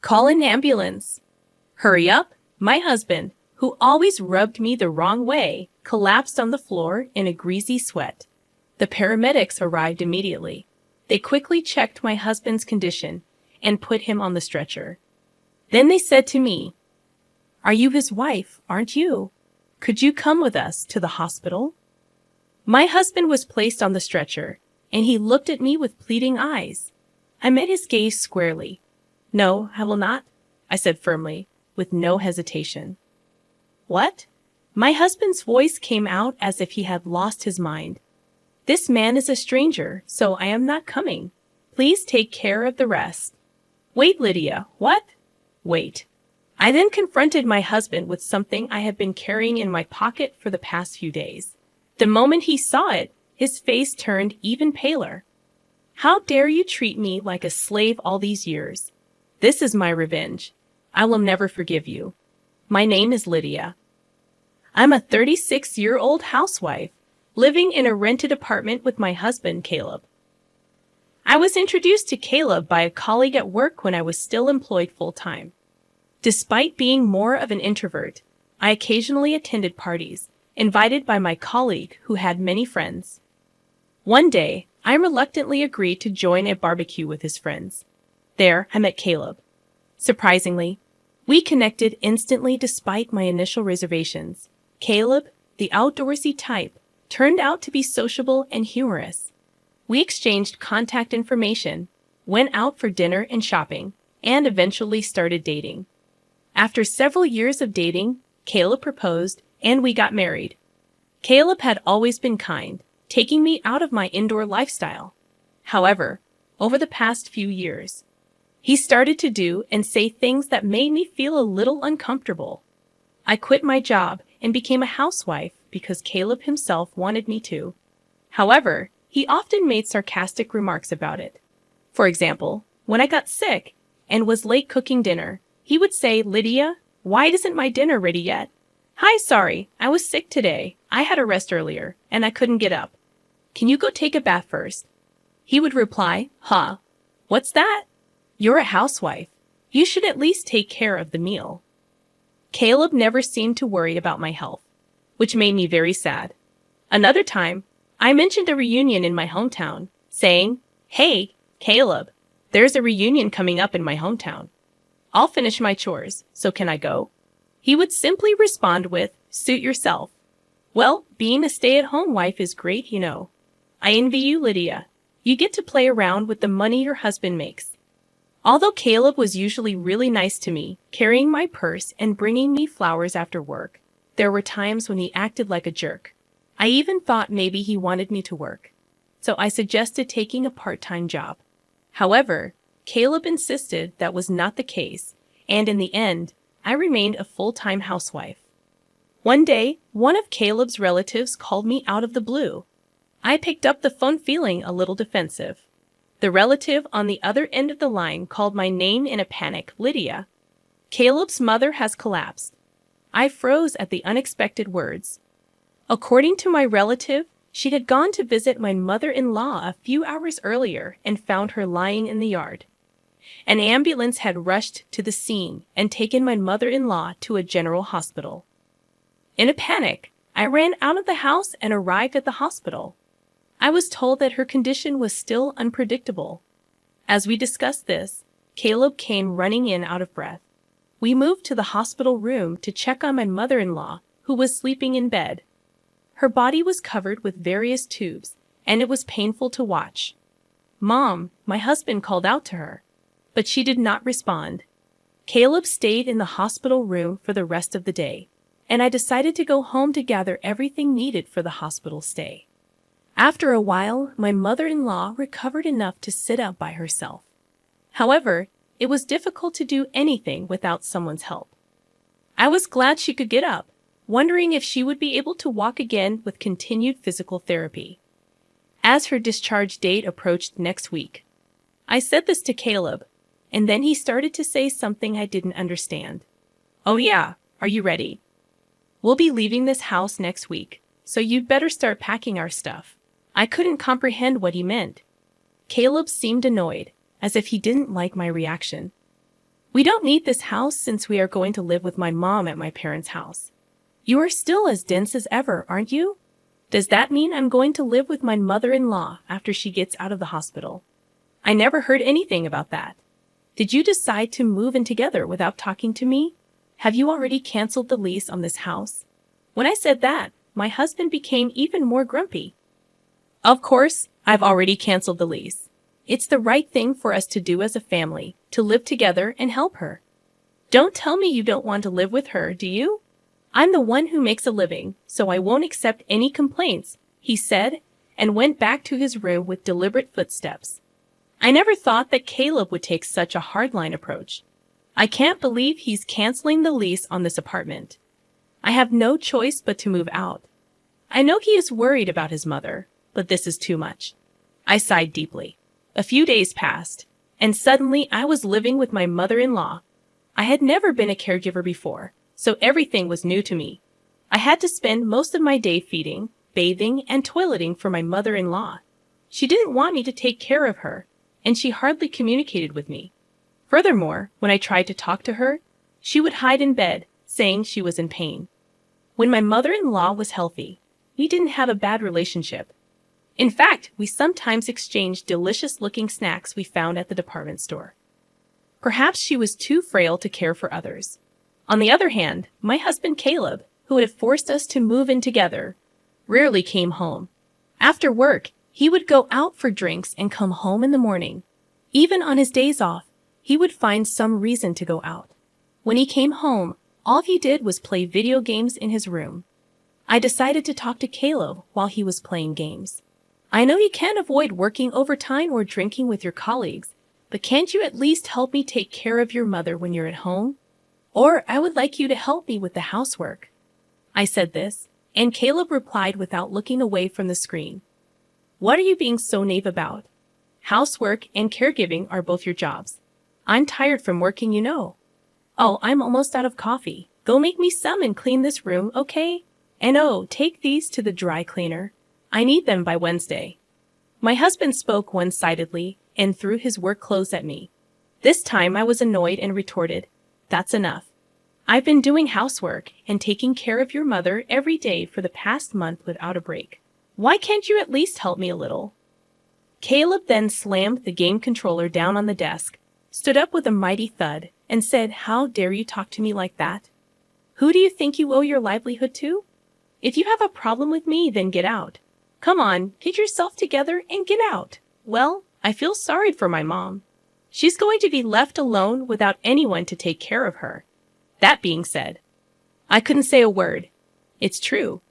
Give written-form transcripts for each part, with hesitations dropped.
Call an ambulance. Hurry up. My husband, who always rubbed me the wrong way, collapsed on the floor in a greasy sweat. The paramedics arrived immediately. They quickly checked my husband's condition and put him on the stretcher. Then they said to me, "Are you his wife, aren't you? Could you come with us to the hospital?" My husband was placed on the stretcher, and he looked at me with pleading eyes. I met his gaze squarely. "No, I will not," I said firmly, with no hesitation. "What?" My husband's voice came out as if he had lost his mind. "This man is a stranger, so I am not coming. Please take care of the rest." "Wait, Lydia, what?" "Wait." I then confronted my husband with something I had been carrying in my pocket for the past few days. The moment he saw it, his face turned even paler. "How dare you treat me like a slave all these years? This is my revenge. I will never forgive you. My name is Lydia. I'm a 36-year-old housewife, living in a rented apartment with my husband, Caleb. I was introduced to Caleb by a colleague at work when I was still employed full-time. Despite being more of an introvert, I occasionally attended parties, invited by my colleague who had many friends. One day, I reluctantly agreed to join a barbecue with his friends. There, I met Caleb. Surprisingly, we connected instantly despite my initial reservations. Caleb, the outdoorsy type, turned out to be sociable and humorous. We exchanged contact information, went out for dinner and shopping, and eventually started dating. After several years of dating, Caleb proposed, and we got married. Caleb had always been kind, taking me out of my indoor lifestyle. However, over the past few years, he started to do and say things that made me feel a little uncomfortable. I quit my job and became a housewife because Caleb himself wanted me to. However, he often made sarcastic remarks about it. For example, when I got sick and was late cooking dinner, he would say, "Lydia, why isn't my dinner ready yet?" "Hi, sorry, I was sick today. I had a rest earlier, and I couldn't get up. Can you go take a bath first?" He would reply, "Huh, what's that? You're a housewife. You should at least take care of the meal." Caleb never seemed to worry about my health, which made me very sad. Another time, I mentioned a reunion in my hometown, saying, "Hey, Caleb, there's a reunion coming up in my hometown. I'll finish my chores, so can I go?" He would simply respond with, "Suit yourself." Well, being a stay-at-home wife is great, you know. I envy you, Lydia. You get to play around with the money your husband makes. Although Caleb was usually really nice to me, carrying my purse and bringing me flowers after work, there were times when he acted like a jerk. I even thought maybe he wanted me to work, so I suggested taking a part-time job. However, Caleb insisted that was not the case, and in the end, I remained a full-time housewife. One day, one of Caleb's relatives called me out of the blue. I picked up the phone feeling a little defensive. The relative on the other end of the line called my name in a panic, "Lydia. Caleb's mother has collapsed." I froze at the unexpected words. According to my relative, she had gone to visit my mother-in-law a few hours earlier and found her lying in the yard. An ambulance had rushed to the scene and taken my mother-in-law to a general hospital. In a panic, I ran out of the house and arrived at the hospital. I was told that her condition was still unpredictable. As we discussed this, Caleb came running in out of breath. We moved to the hospital room to check on my mother-in-law, who was sleeping in bed. Her body was covered with various tubes, and it was painful to watch. "Mom," my husband called out to her, but she did not respond. Caleb stayed in the hospital room for the rest of the day, and I decided to go home to gather everything needed for the hospital stay. After a while, my mother-in-law recovered enough to sit up by herself. However, it was difficult to do anything without someone's help. I was glad she could get up, wondering if she would be able to walk again with continued physical therapy. As her discharge date approached next week, I said this to Caleb, and then he started to say something I didn't understand. "Oh yeah, are you ready? We'll be leaving this house next week, so you'd better start packing our stuff." I couldn't comprehend what he meant. Caleb seemed annoyed, as if he didn't like my reaction. We don't need this house since we are going to live with my mom at my parents' house. You are still as dense as ever, aren't you? Does that mean I'm going to live with my mother-in-law after she gets out of the hospital? I never heard anything about that. Did you decide to move in together without talking to me? Have you already canceled the lease on this house? When I said that, my husband became even more grumpy. Of course, I've already canceled the lease. It's the right thing for us to do as a family, to live together and help her. Don't tell me you don't want to live with her, do you? I'm the one who makes a living, so I won't accept any complaints, he said, and went back to his room with deliberate footsteps. I never thought that Caleb would take such a hardline approach. I can't believe he's canceling the lease on this apartment. I have no choice but to move out. I know he is worried about his mother, but this is too much. I sighed deeply. A few days passed, and suddenly I was living with my mother-in-law. I had never been a caregiver before, so everything was new to me. I had to spend most of my day feeding, bathing, and toileting for my mother-in-law. She didn't want me to take care of her, and she hardly communicated with me. Furthermore, when I tried to talk to her, she would hide in bed, saying she was in pain. When my mother-in-law was healthy, we didn't have a bad relationship. In fact, we sometimes exchanged delicious-looking snacks we found at the department store. Perhaps she was too frail to care for others. On the other hand, my husband Caleb, who had forced us to move in together, rarely came home. After work, he would go out for drinks and come home in the morning. Even on his days off, he would find some reason to go out. When he came home, all he did was play video games in his room. I decided to talk to Caleb while he was playing games. I know you can't avoid working overtime or drinking with your colleagues, but can't you at least help me take care of your mother when you're at home? Or I would like you to help me with the housework. I said this, and Caleb replied without looking away from the screen. What are you being so naive about? Housework and caregiving are both your jobs. I'm tired from working, you know. Oh, I'm almost out of coffee. Go make me some and clean this room, okay? And oh, take these to the dry cleaner. I need them by Wednesday. My husband spoke one-sidedly and threw his work clothes at me. This time I was annoyed and retorted, "That's enough. I've been doing housework and taking care of your mother every day for the past month without a break. Why can't you at least help me a little?" Caleb then slammed the game controller down on the desk, stood up with a mighty thud, and said, "How dare you talk to me like that? Who do you think you owe your livelihood to? If you have a problem with me, then get out. Come on, get yourself together and get out." Well, I feel sorry for my mom. She's going to be left alone without anyone to take care of her. That being said, I couldn't say a word. It's true.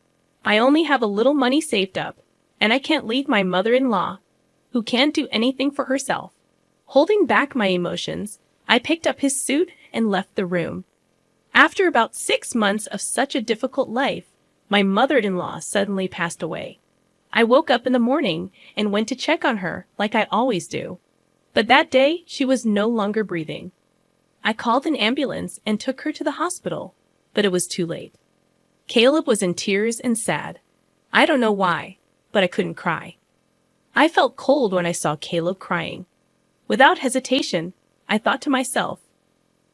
I only have a little money saved up, and I can't leave my mother-in-law, who can't do anything for herself. Holding back my emotions, I picked up his suit and left the room. After about 6 months of such a difficult life, my mother-in-law suddenly passed away. I woke up in the morning and went to check on her like I always do. But that day, she was no longer breathing. I called an ambulance and took her to the hospital, but it was too late. Caleb was in tears and sad. I don't know why, but I couldn't cry. I felt cold when I saw Caleb crying. Without hesitation, I thought to myself,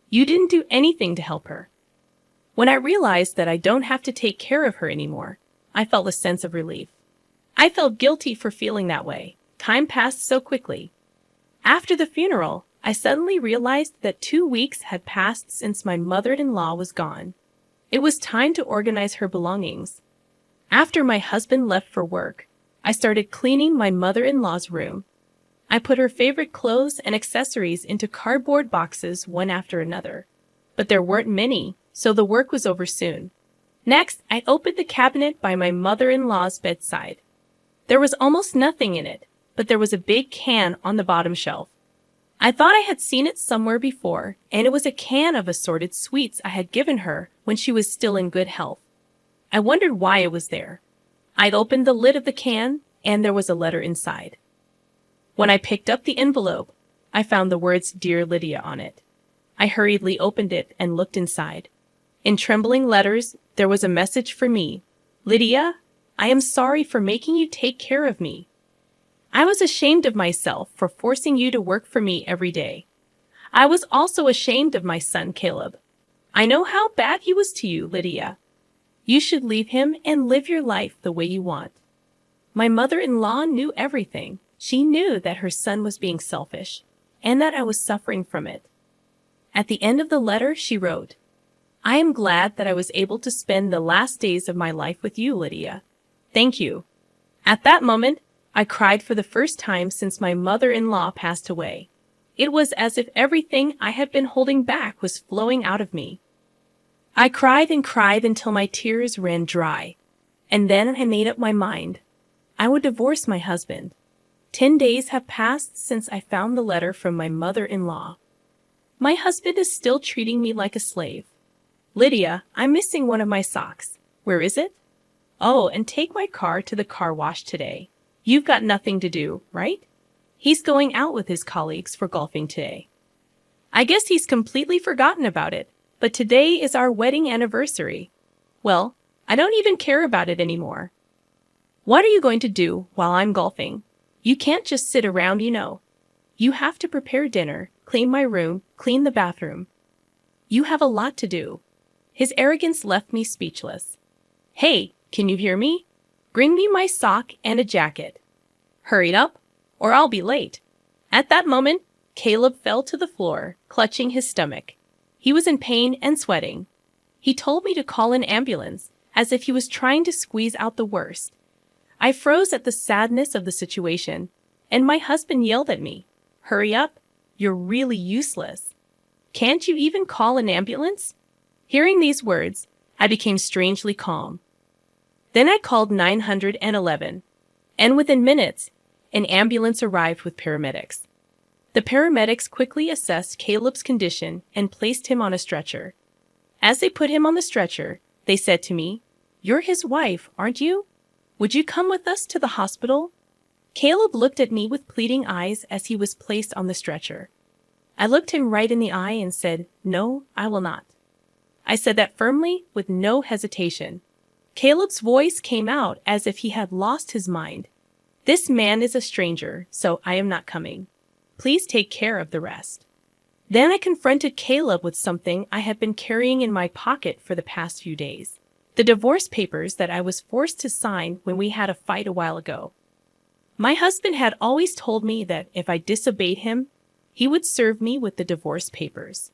"You didn't do anything to help her." When I realized that I don't have to take care of her anymore, I felt a sense of relief. I felt guilty for feeling that way. Time passed so quickly. After the funeral, I suddenly realized that 2 weeks had passed since my mother-in-law was gone. It was time to organize her belongings. After my husband left for work, I started cleaning my mother-in-law's room. I put her favorite clothes and accessories into cardboard boxes one after another. But there weren't many, so the work was over soon. Next, I opened the cabinet by my mother-in-law's bedside. There was almost nothing in it, but there was a big can on the bottom shelf. I thought I had seen it somewhere before, and it was a can of assorted sweets I had given her when she was still in good health. I wondered why it was there. I'd opened the lid of the can, and there was a letter inside. When I picked up the envelope, I found the words "Dear Lydia" on it. I hurriedly opened it and looked inside. In trembling letters, there was a message for me. "Lydia, I am sorry for making you take care of me. I was ashamed of myself for forcing you to work for me every day. I was also ashamed of my son, Caleb. I know how bad he was to you, Lydia. You should leave him and live your life the way you want. My mother-in-law knew everything. She knew that her son was being selfish, and that I was suffering from it. At the end of the letter, she wrote, I am glad that I was able to spend the last days of my life with you, Lydia. Thank you. At that moment, I cried for the first time since my mother-in-law passed away. It was as if everything I had been holding back was flowing out of me. I cried and cried until my tears ran dry, and then I made up my mind. I would divorce my husband. 10 days have passed since I found the letter from my mother-in-law. My husband is still treating me like a slave. Lydia, I'm missing one of my socks. Where is it? Oh, and take my car to the car wash today. You've got nothing to do, right? He's going out with his colleagues for golfing today. I guess he's completely forgotten about it, but today is our wedding anniversary. Well, I don't even care about it anymore. What are you going to do while I'm golfing? You can't just sit around, you know. You have to prepare dinner, clean my room, clean the bathroom. You have a lot to do. His arrogance left me speechless. Hey, can you hear me? Bring me my sock and a jacket. Hurry up, or I'll be late. At that moment, Caleb fell to the floor, clutching his stomach. He was in pain and sweating. He told me to call an ambulance, as if he was trying to squeeze out the worst. I froze at the sadness of the situation, and my husband yelled at me, Hurry up, you're really useless. Can't you even call an ambulance? Hearing these words, I became strangely calm. Then I called 911, and within minutes, an ambulance arrived with paramedics. The paramedics quickly assessed Caleb's condition and placed him on a stretcher. As they put him on the stretcher, they said to me, You're his wife, aren't you? Would you come with us to the hospital? Caleb looked at me with pleading eyes as he was placed on the stretcher. I looked him right in the eye and said, No, I will not. I said that firmly, with no hesitation. Caleb's voice came out as if he had lost his mind. This man is a stranger, so I am not coming. Please take care of the rest. Then I confronted Caleb with something I had been carrying in my pocket for the past few days. The divorce papers that I was forced to sign when we had a fight a while ago. My husband had always told me that if I disobeyed him, he would serve me with the divorce papers.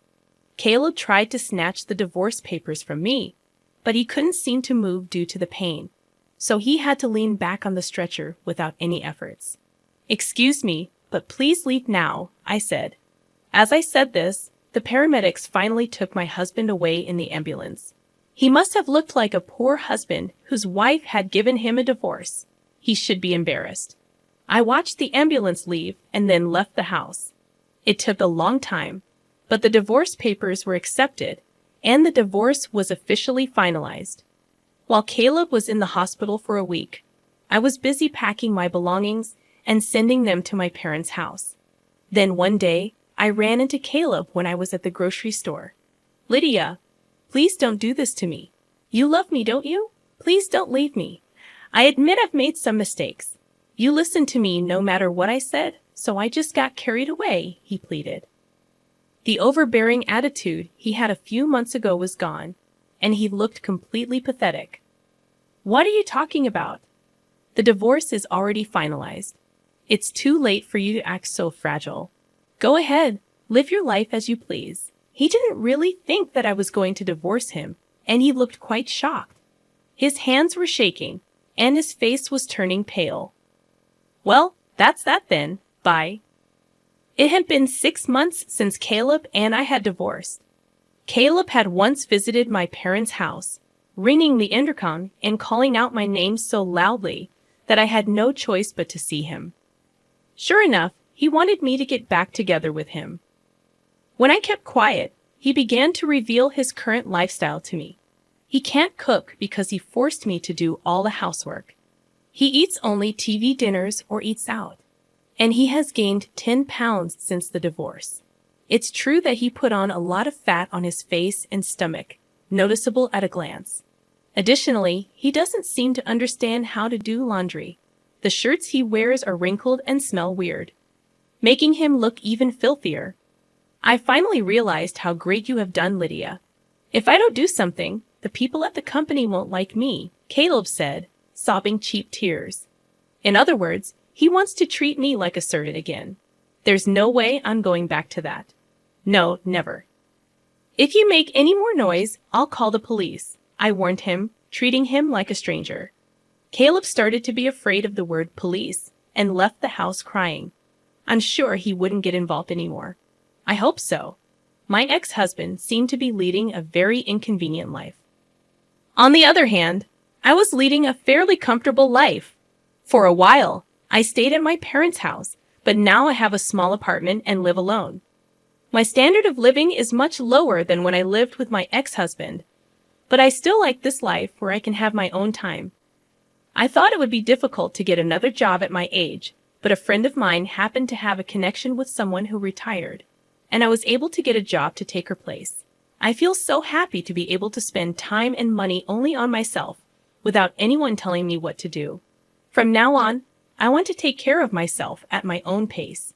Caleb tried to snatch the divorce papers from me, but he couldn't seem to move due to the pain, so he had to lean back on the stretcher without any efforts. Excuse me, but please leave now, I said. As I said this, the paramedics finally took my husband away in the ambulance. He must have looked like a poor husband whose wife had given him a divorce. He should be embarrassed. I watched the ambulance leave and then left the house. It took a long time, but the divorce papers were accepted, and the divorce was officially finalized. While Caleb was in the hospital for a week, I was busy packing my belongings and sending them to my parents' house. Then one day, I ran into Caleb when I was at the grocery store. Lydia, please don't do this to me. You love me, don't you? Please don't leave me. I admit I've made some mistakes. You listened to me no matter what I said, so I just got carried away, he pleaded. The overbearing attitude he had a few months ago was gone, and he looked completely pathetic. What are you talking about? The divorce is already finalized. It's too late for you to act so fragile. Go ahead, live your life as you please. He didn't really think that I was going to divorce him, and he looked quite shocked. His hands were shaking, and his face was turning pale. Well, that's that then. Bye. It had been 6 months since Caleb and I had divorced. Caleb had once visited my parents' house, ringing the intercom and calling out my name so loudly that I had no choice but to see him. Sure enough, he wanted me to get back together with him. When I kept quiet, he began to reveal his current lifestyle to me. He can't cook because he forced me to do all the housework. He eats only TV dinners or eats out. And he has gained 10 pounds since the divorce. It's true that he put on a lot of fat on his face and stomach, noticeable at a glance. Additionally, he doesn't seem to understand how to do laundry. The shirts he wears are wrinkled and smell weird, making him look even filthier. I finally realized how great you have done, Lydia. If I don't do something, the people at the company won't like me, Caleb said, sobbing cheap tears. In other words, he wants to treat me like a servant again. There's no way I'm going back to that. No, never. If you make any more noise, I'll call the police, I warned him, treating him like a stranger. Caleb started to be afraid of the word police and left the house crying. I'm sure he wouldn't get involved anymore. I hope so. My ex-husband seemed to be leading a very inconvenient life. On the other hand, I was leading a fairly comfortable life. For a while, I stayed at my parents' house, but now I have a small apartment and live alone. My standard of living is much lower than when I lived with my ex-husband, but I still like this life where I can have my own time. I thought it would be difficult to get another job at my age, but a friend of mine happened to have a connection with someone who retired, and I was able to get a job to take her place. I feel so happy to be able to spend time and money only on myself, without anyone telling me what to do. From now on, I want to take care of myself at my own pace.